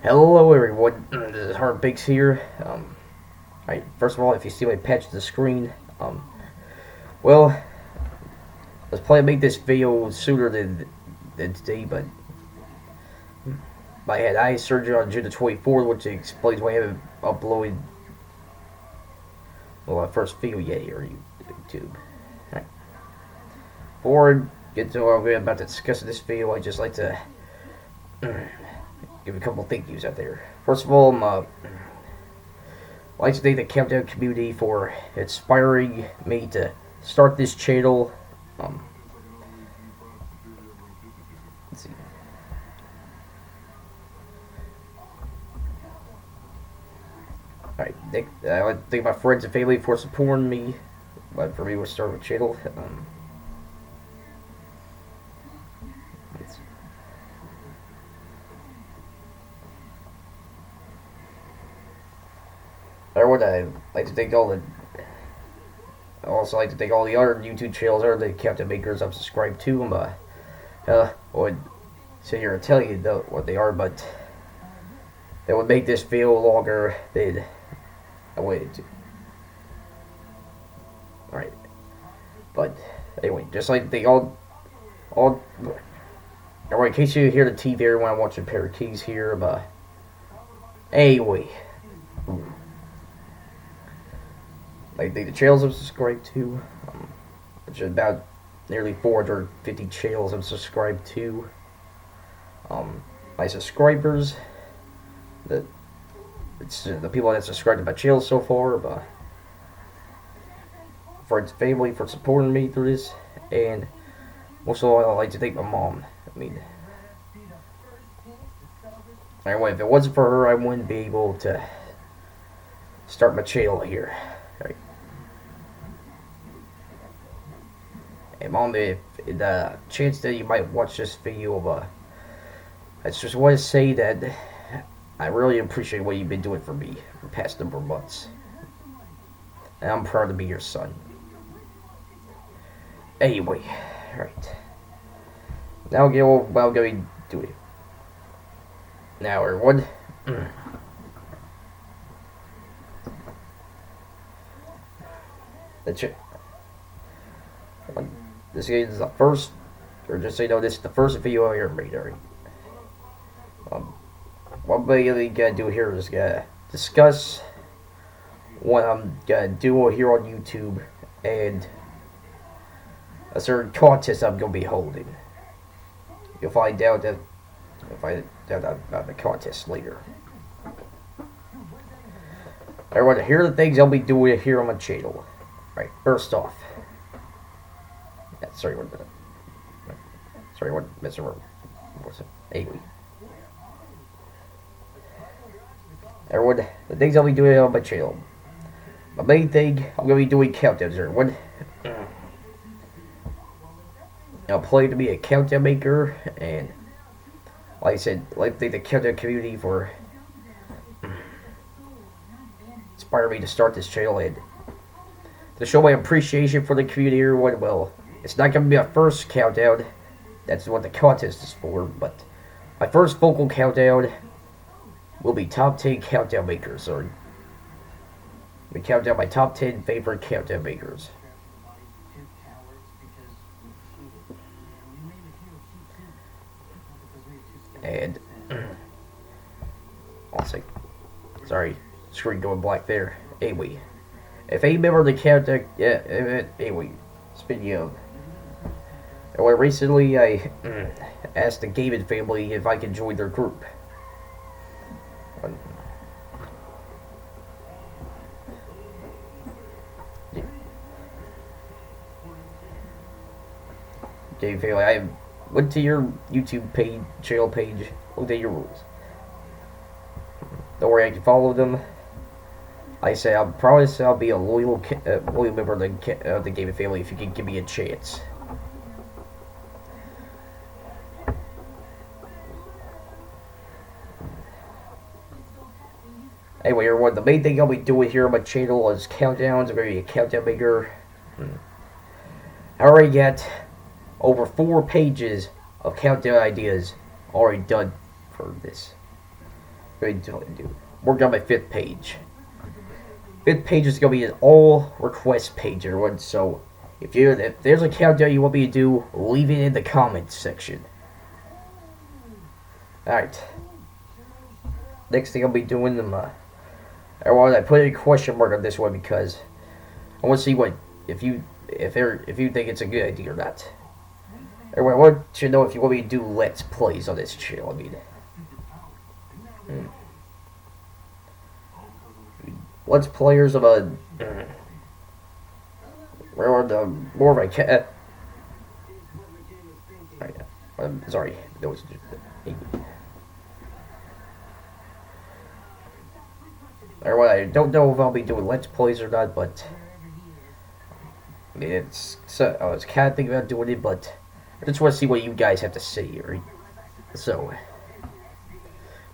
Hello everyone, this is Hard Bakes here. Alright, first of all, if you see my patch to the screen, well, I was planning to make this video sooner than today, but I had eye surgery on June the 24th, which explains why I haven't uploaded my first video yet here on YouTube. Alright. Before I get to what I'm about to discuss in this video, I'd just like to give a couple thank yous out there. First of all, I'd like to thank the Countdown community for inspiring me to start this channel. Let's see. Alright, I like to thank my friends and family for supporting me. For me, to start a channel. I'd like to thank I also like to thank all the other YouTube channels or the Captain Makers I'm subscribed to. I would sit here and tell you what they are, but that would make this video longer than I waited to. Alright. But anyway, just like they all alright, in case you hear the TV everyone I'm watching a pair of keys here, but anyway. Like the channels I'm subscribed to, which is about nearly 450 channels I'm subscribed to. My subscribers, it's the people that subscribed to my channel so far, but friends and family for supporting me through this, and also I'd like to thank my mom. Anyway, if it wasn't for her, I wouldn't be able to start my channel here. Right. And Mom, if the chance that you might watch this video, I just want to say that I really appreciate what you've been doing for me for the past number of months. And I'm proud to be your son. Anyway, right. Now get on what I'm going to do. Now, everyone. That's it. This is the first, or just so you know, this is the first video I ever made, alright? What I'm really gonna do here is gonna discuss what I'm gonna do here on YouTube and a certain contest I'm gonna be holding. You'll find out about the contest later. Everyone, here are the things I'll be doing here on my channel. Right, first off. Yeah, sorry, what Mr. What's it? Anyway. Everyone, the things I'll be doing on my channel. My main thing, I'm going to be doing countdowns, everyone. I'll play to be a countdown maker, and like I said, I'd like to thank the countdown community for inspiring me to start this channel, and to show my appreciation for the community, everyone. Well, it's not going to be my first countdown. That's what the contest is for. But my first vocal countdown will be top 10 countdown makers. Or we count down my top 10 favorite countdown makers. And I'll say, sorry, screen going black there. Anyway. If any member of the countdown, anyway, speaking of, well, recently I asked the Gaiman family if I could join their group. Gaiman family, I went to your YouTube page, channel page, looked at your rules. Don't worry, I can follow them. I say, I promise I'll be a loyal member of the Gaiman family if you can give me a chance. Anyway, everyone, the main thing I'll be doing here on my channel is countdowns. I'm going to be a countdown maker. I already got over 4 pages of countdown ideas already done for this. Work on my 5th page. 5th page is gonna be an all request page, everyone. So if there's a countdown you want me to do, leave it in the comments section. Alright. Next thing I'll be doing I put a question mark on this one because I want to see what if you think it's a good idea or not. Anyway, I want to know if you want me to do Let's Plays on this channel. Let's Players of a or the more of a cat. Sorry, that was. I don't know if I'll be doing Let's Plays or not, but I was kind of thinking about doing it, but I just want to see what you guys have to say, right? So, if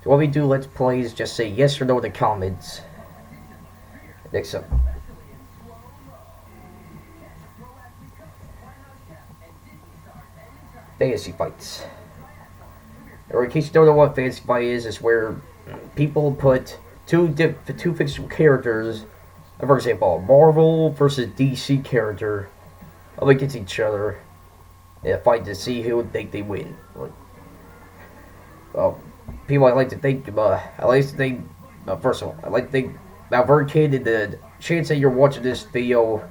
you want me to do Let's Plays, just say yes or no in the comments. Next up. Fantasy fights. Or in case you don't know what fantasy fight is, it's where people put two fictional characters, for example, Marvel versus DC character, up against each other, in a fight to see who would think they win. People I like to think, first of all, I like to think, now Verkid, and the chance that you're watching this video,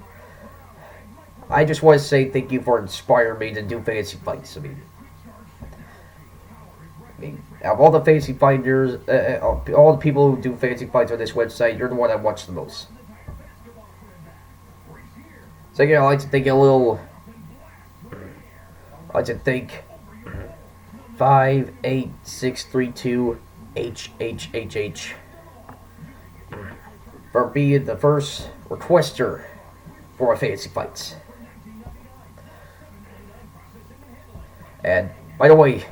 I just want to say thank you for inspiring me to do fantasy fights. I mean, out of all the fantasy fighters, all the people who do fantasy fights on this website, you're the one I watch the most. So again, I like to think 58632 HHHH for being the first requester for my fantasy fights. And by the way,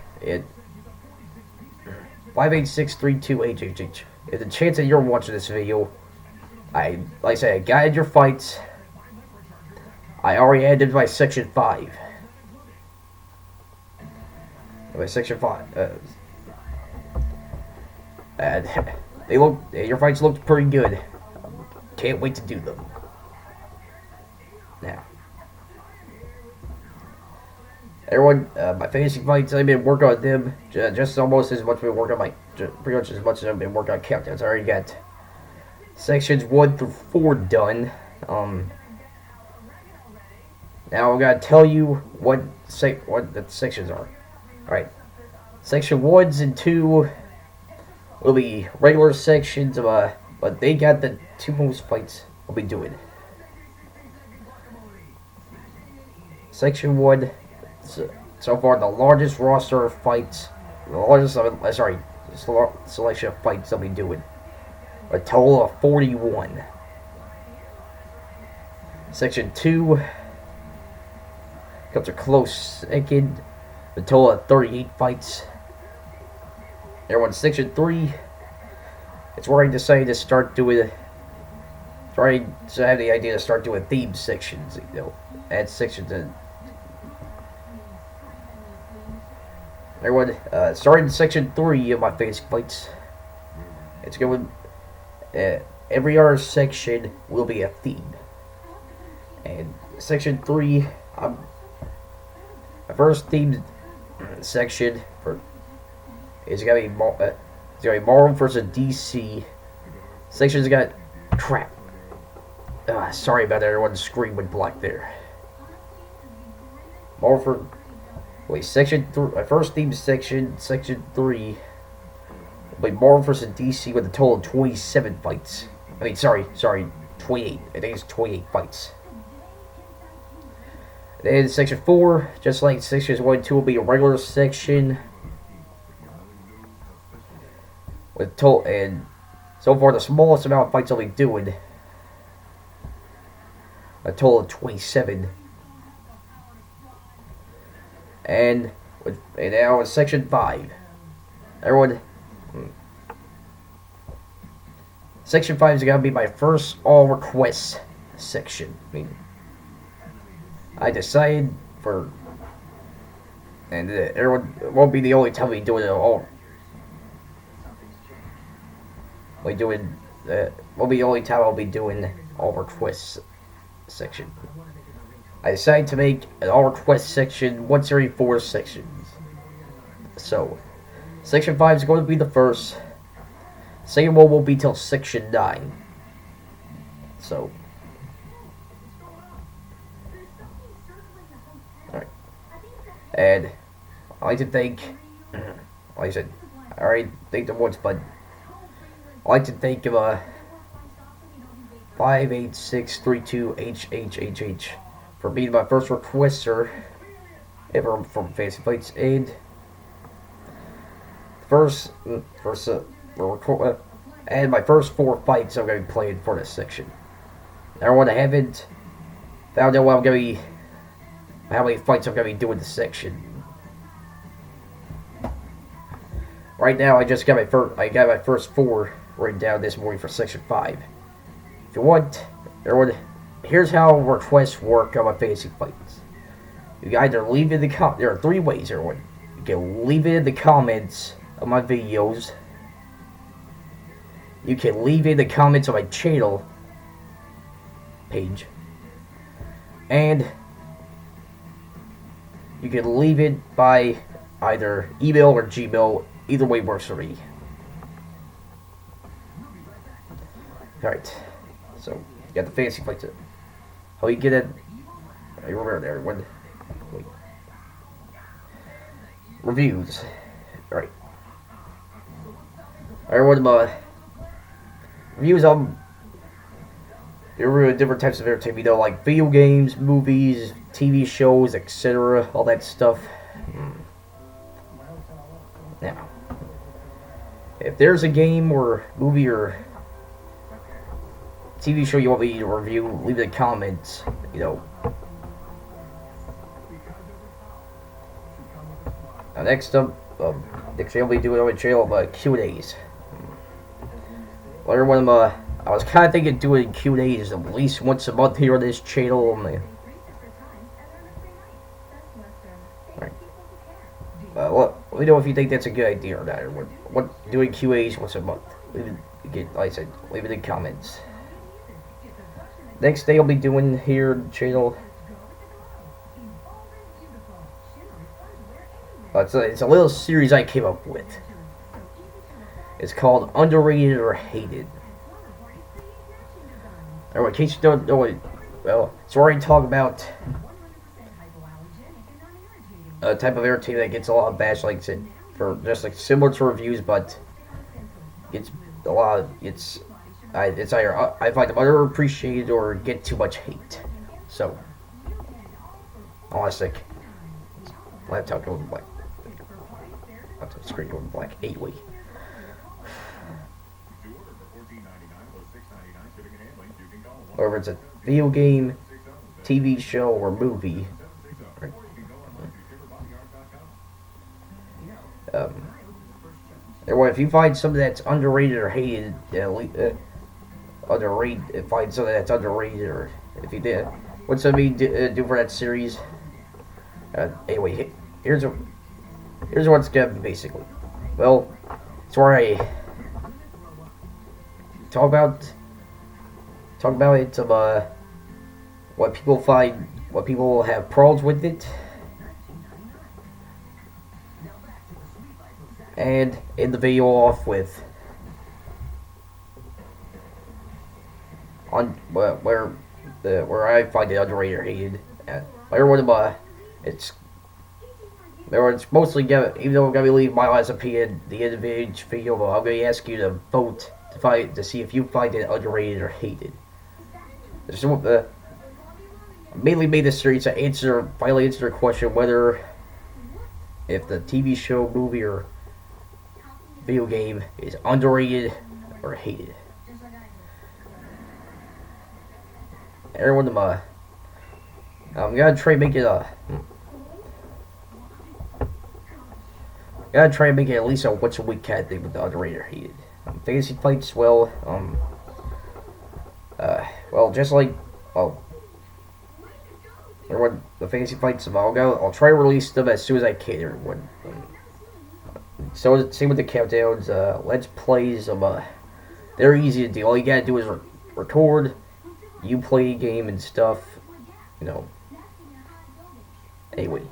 58632HHH. If the chance that you're watching this video, like I said, I guided your fights. I already added my section 5. My section 5. And your fights looked pretty good. Can't wait to do them. Now, everyone, my fantasy fights, I've been working on them just almost as much as I've been working on pretty much as much as I've been working on countdowns. I already got sections 1 through 4 done. Now I'm gonna tell you what the sections are. Alright. Section 1 and 2 will be regular sections but they got the 2 most fights I'll be doing. Section 1, so far the largest roster of fights, selection of fights I'll be doing. A total of 41. Section 2 comes a close second, a total of 38 fights. Everyone, section 3, it's where I decided to start doing, trying to have the idea to start doing theme sections, add sections in. Everyone, starting in section 3 of my fantasy fights, it's going, every other section will be a theme. And section 3, my first theme section is gonna be Marvel versus DC. Section's got crap. Sorry about that, everyone's screen went black there. Section 3, my first theme section, section 3, will be Marvel versus DC with a total of 27 fights. 28. I think it's 28 fights. Then section 4, just like sections 1 and 2, will be a regular section with total, and so far the smallest amount of fights I'll be doing, a total of 27. And now in section 5, everyone, section 5 is gonna be my first all requests section. I decided and everyone won't be the only time we do it at all. we're doing, will be the only time I'll be doing all requests section. I decided to make an all request section once every 4 sections. So, section 5 is going to be the first. Second one will be till section 9. So, alright. And I like to thank, like I said, I already thanked them once, but I like to thank 58632HHHH for being my first requester ever from Fantasy Fights, and and my first 4 fights I'm going to be playing for this section. Everyone, I haven't found out what I'm going to be, how many fights I'm going to be doing this section. Right now, I got my first 4 written down this morning for section 5. If you want, everyone, here's how requests work on my Fantasy Fights. You can either leave it in the there are 3 ways, everyone. You can leave it in the comments of my videos. You can leave it in the comments of my channel page. And you can leave it by either email or Gmail. Either way works for me. Alright. So, you got the Fantasy Fights. How you get it? I remember there. Wait. Reviews. Alright. Alright, reviews on different types of entertainment, like video games, movies, TV shows, etc., all that stuff. Now, if there's a game or movie or TV show you want me to review, leave it in the comments, Now, next up, next thing I'll be doing on my channel, Q&As. Well, everyone, I was kind of thinking of doing Q&As at least once a month here on this channel. Alright. Let me know if you think that's a good idea or not. Or what doing Q&As once a month. Leave it, again, like I said, leave it in the comments. Next thing I'll be doing here on the channel. It's a little series I came up with. It's called Underrated or Hated. Or in case you don't know it, well, it's where I talk about a type of entertainment that gets a lot of bash, like I said, for just like similar to reviews, but it's a lot of, it's either I find them underappreciated or get too much hate. So, honestly, laptop going black. Laptop screen going black 8-way. Whether it's a video game, TV show, or movie. If you find something that's underrated or hated, find something that's underrated, or if you did, what's somebody do for that series? Anyway, here's what's gonna be basically. Well, it's where I talk about it, what people find, what people have problems with it, and end the video off with where I find it underrated or hated. It's mostly even though I'm gonna leave my honest opinion at the end of each video, I'm gonna ask you to vote to see if you find it underrated or hated. I mainly made this series to finally answer the question whether if the TV show, movie, or video game is underrated or hated. Everyone, I'm gonna try and make it at least a once a week kind of thing with the underrated or hated. Fantasy Fights, well, just like, everyone, the Fantasy Fights, I'll try to release them as soon as I can, everyone. So, same with the countdowns, let's plays, They're easy to do. All you gotta do is record, you play a game and stuff, you know. Anyway.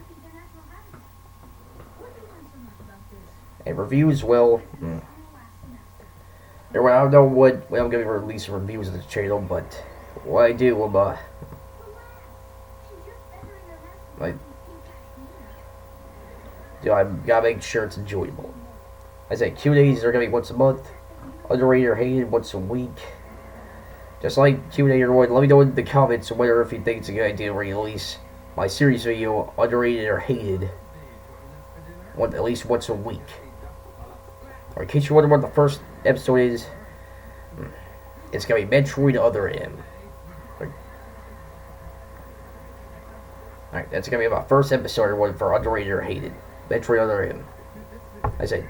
And reviews, well, I don't know what I'm going to release reviews of the channel, but what I do, I gotta make sure it's enjoyable. I say Q&As are gonna be once a month, underrated or hated once a week. Just like Q&A or what, let me know in the comments whether if you think it's a good idea to release my series video, underrated or hated, at least once a week. Or in case you're wondering what the first episode is, it's gonna be Metroid Other M. Alright, that's gonna be my first episode for underrated or hated. Metroid Other M. I said,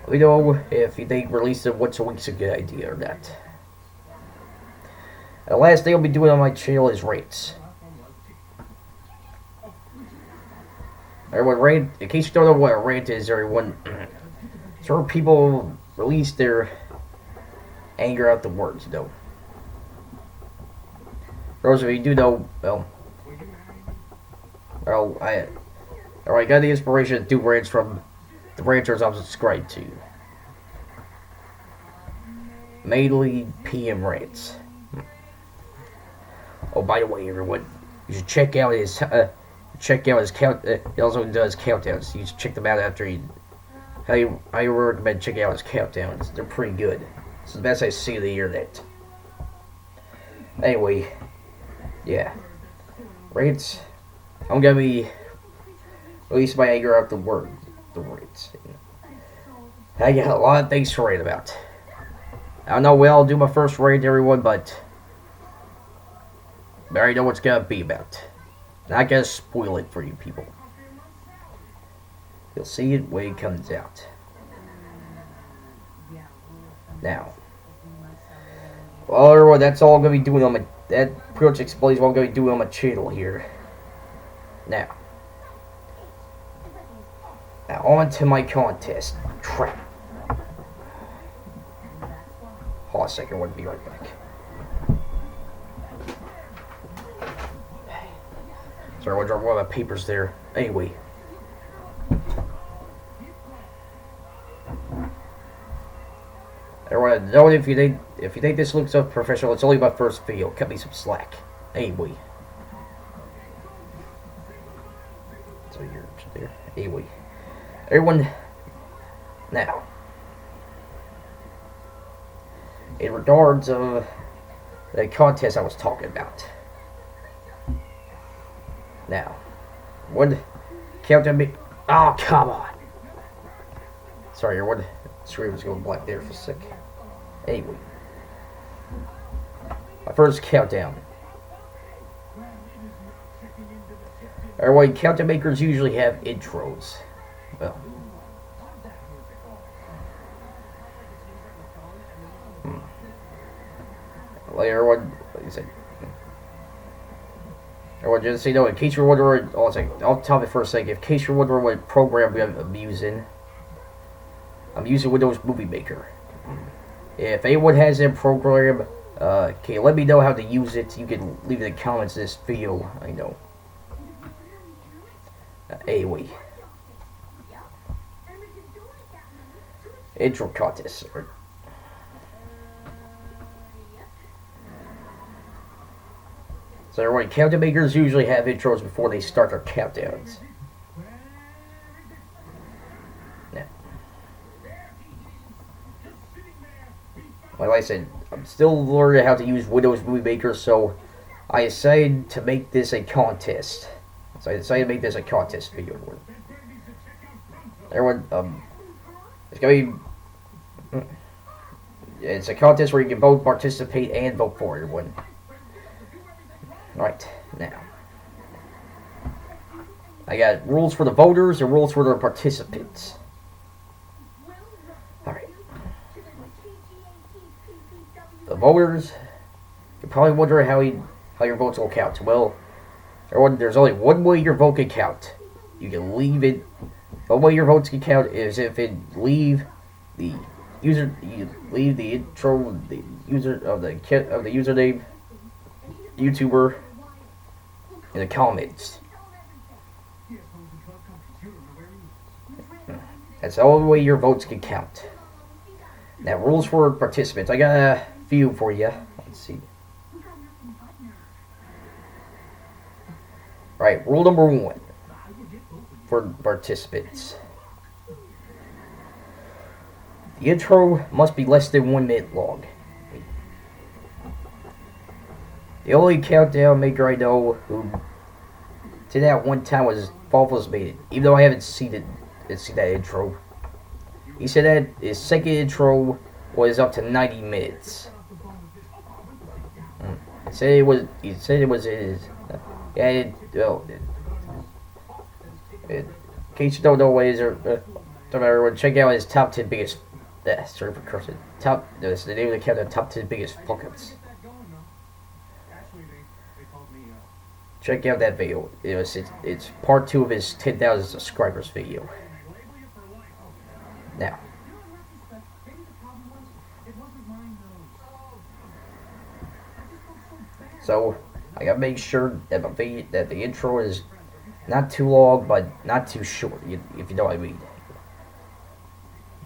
let me know if you think releasing once a week's a good idea or not. And the last thing I'll be doing on my channel is rants. Everyone, rant, in case you don't know what a rant is, everyone, sort of people release their anger out the words, you know. For those of you who do know, I got the inspiration to do rants from the ranters I'm subscribed to. Mainly PM rants. Oh, by the way, everyone, you should check out his count. He also does countdowns. You should check them out after he. I recommend checking out his countdowns. They're pretty good. It's the best I see of the internet. Anyway, yeah, rants. I'm gonna be releasing my anger out the rants. I got a lot of things to rant about. I don't know when I'll do my first rant, everyone, but I already know what's gonna be about. Not gonna spoil it for you people. You'll see it when it comes out. Now, well, everyone, that's all I'm gonna be doing on my. That pretty much explains what I'm gonna be doing on my channel here. Now on to my contest. Crap. Hold on a second, I'll be right back. Sorry, I dropped one of my papers there. Anyway. Everyone, know if you think this looks unprofessional, it's only my first video. Cut me some slack. Anyway. So you're there. Anyway. Everyone, now, in regards of the contest I was talking about. Now, one countdown me. Oh, come on. Sorry, everyone. Screen was going black there for a sec. Anyway, my first countdown. Everyone, countdown makers usually have intros. Well, like everyone, like I said, everyone, just so you know, in case you're wondering, I'll tell you for a second. In case you're wondering what program I'm using Windows Movie Maker. If anyone has that program, okay, let me know how to use it. You can leave in the comments of this video. I know. Anyway. Intro contest. So everyone, countdown makers usually have intros before they start their countdowns. Now, like I said, I'm still learning how to use Windows Movie Maker, so I decided to make this a contest. So I decided to make this a contest video. Everyone, it's gonna be. It's a contest where you can both participate and vote for everyone. Right, now. I got rules for the voters and rules for the participants. Alright. The voters, you're probably wondering how your votes will count. Well, everyone, there's only one way your vote can count. You can leave it. The way your votes can count is if it leave the You leave the intro, the user of the username, YouTuber, in the comments. That's the only way your votes can count. Now, rules for participants. I got a few for you. Let's see. Right, rule number 1 for participants. The intro must be less than 1 minute long. The only countdown maker I know who did that one time was Falfos Made It, even though I haven't seen that intro. He said that his second intro was up to 90 minutes. He said it was his. In case you don't know what it is, everyone, check out his top 10 biggest. Sorry for cursing. That's the name of the countdown. Top 10 biggest fuck-ups. Check out that video. It's part 2 of his 10,000 subscribers video. Now, so I gotta make sure that the intro is not too long, but not too short. If you know what I mean.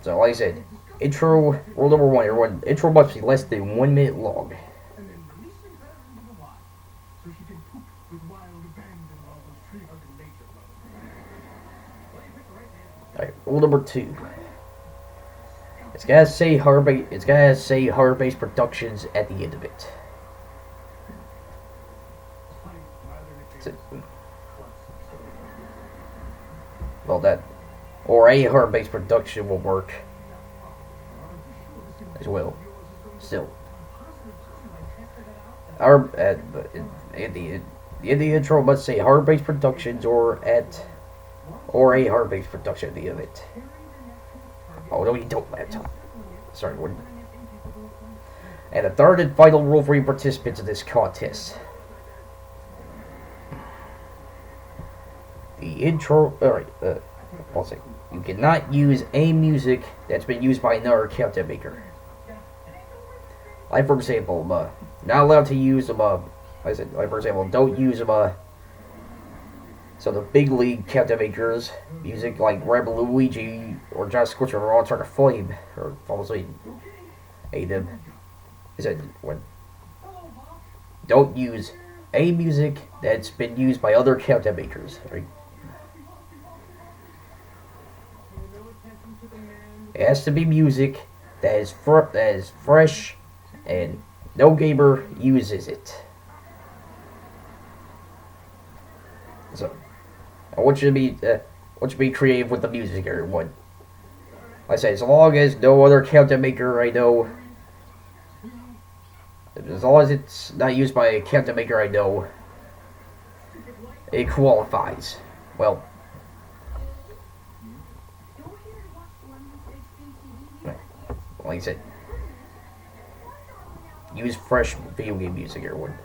So, like I said, intro rule number 1. Everyone, intro must be less than 1 minute long. Alright, rule number 2. It's gotta say Horror-Based Productions at the end of it. Well, that or a horror-based production will work as well. Still, in the intro must say horror-based productions or a horror-based production at the end of it. Oh no, you don't, laptop. Sorry, Gordon. And the third and final rule for you participants in this contest. The intro. Alright, one second. You cannot use any music that's been used by another countdown maker. Like, for example, not allowed to use for example, don't use so the big league countdown makers, music like Rebel Luigi or John Scorcher are all trying to flame or falsely aid them. Don't use any music that's been used by other countdown makers, right? It has to be music that is fresh and no gamer uses it. So, I want you to be creative with the music, everyone. Like I say, as long as no other countdown maker I know, as long as it's not used by a countdown maker I know, it qualifies. Well, like I said, use fresh video game music, everyone.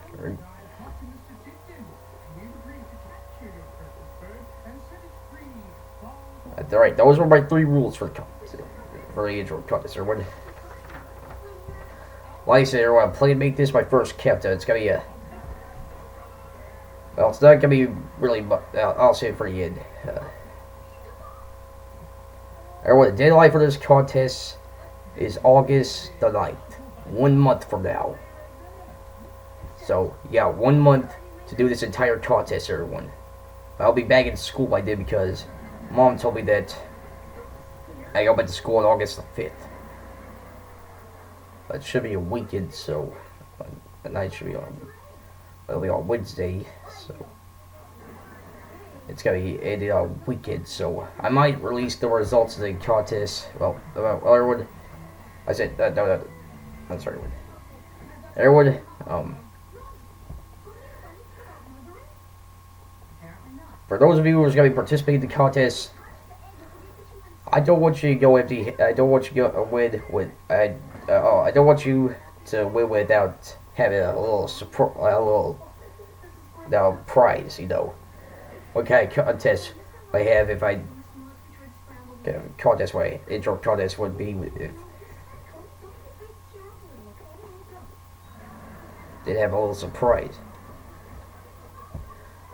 Alright, those were my 3 rules for the intro contest, everyone. Like I said, everyone, I'm planning to make this my first countdown. It's gonna be well, it's not gonna be really much. I'll say it for the end. Everyone, the deadline for this contest is August the 9th. 1 month from now. So, yeah, 1 month to do this entire contest, everyone. I'll be back in school by then because Mom told me that I go back to school on August the 5th. It should be a weekend, so the night should be on Wednesday, so it's gonna be ended on weekend, so I might release the results of the contest. Well, everyone, I said, no, I'm sorry, everyone, for those of you who are going to be participating in the contest, I don't want you to go empty. I don't want you to win with. I don't want you to win without having a little support, a little prize. You know, what kind of contest I have if I contest my intro contest would be if did have a little surprise.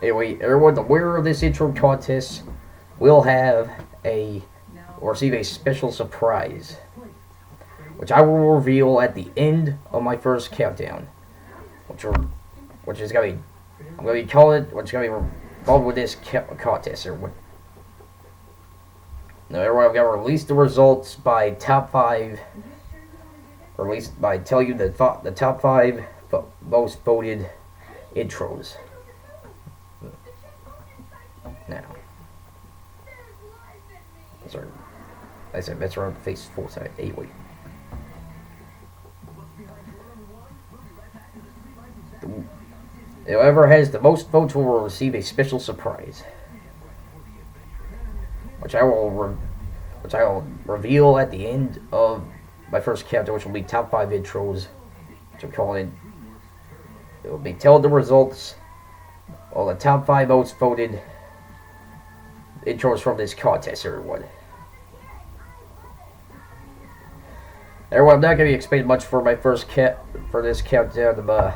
Anyway, everyone, the winner of this intro contest will receive a special surprise, which I will reveal at the end of my first countdown, which is gonna be, I'm gonna be calling it, which is gonna be involved with this contest. Now, everyone, I'm gonna release the results by top 5. Released by telling you the top 5 most voted intros. Now, sorry, I said that's around face 4 side 8 week. Whoever has the most votes will receive a special surprise, which I will reveal at the end of my first countdown, which will be top 5 intros. Which I'm calling it will be telling the results of the top 5 most voted intros from this contest, everyone. Everyone, I'm not going to be explaining much for my first for this countdown. I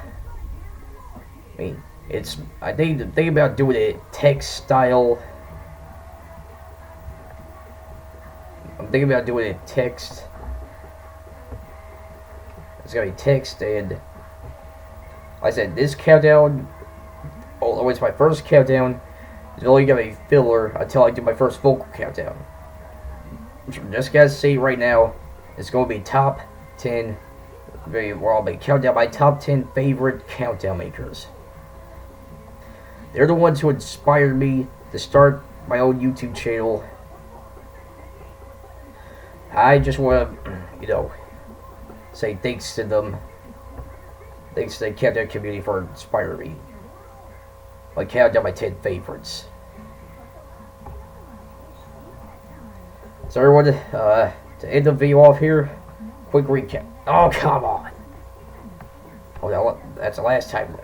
mean, I think about doing it text style. I'm thinking about doing it text. It's gonna be text, and like I said, this countdown, although it's my first countdown, is only gonna be filler until I do my first vocal countdown. Which I'm just gonna say right now, it's gonna be top 10. Where I'll be counting down my top 10 favorite countdown makers. They're the ones who inspired me to start my own YouTube channel. I just want to, say thanks to them. Thanks to the countdown community for inspiring me. I count down my 10 favorites. So everyone, to end the video off here, quick recap. Oh, come on. Oh, no, that's the last time.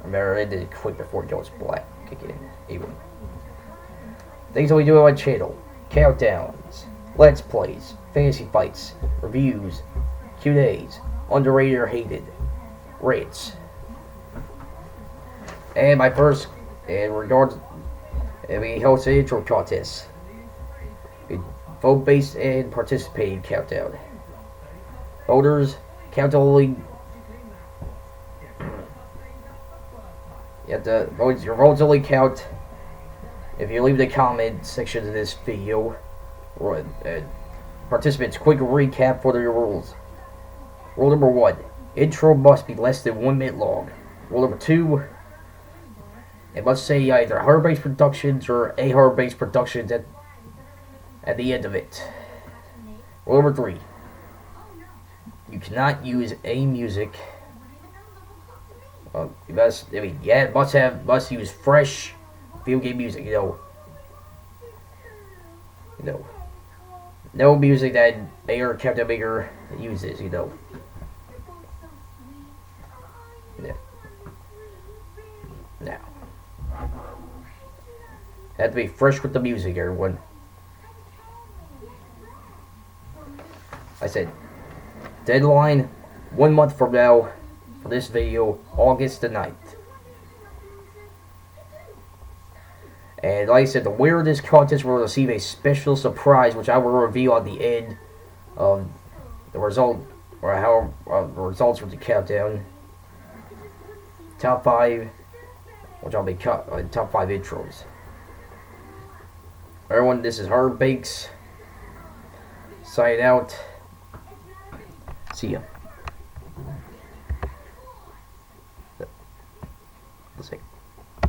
Remember, I did it quick before it goes black. Kick it in. Even. Things that we do on my channel. Countdowns. Let's plays. Fantasy fights. Reviews. Q&As. Underrated or hated. Rates. And my first, in regards, we host an intro contest. Vote-based and participating countdown. Voters, count only. You have to vote. Your votes only count if you leave the comment section of this video. Participants, quick recap for the rules. Rule number 1: intro must be less than 1 minute long. Rule number 2: it must say either Horror-Based Productions or A Horror-Based Productions at the end of it. Rule number 3: you cannot use A music. You must, must use fresh video game music, no music that A or Captain Maker uses, Yeah. Now, have to be fresh with the music, everyone. I said, deadline 1 month from now. For this video, August the 9th. And like I said, the winner of this contest will receive a special surprise, which I will reveal at the end of the result, or how the results from the countdown. Top 5, which I'll be top 5 intros. Everyone, this is Hard Bakes. Signing out. See ya.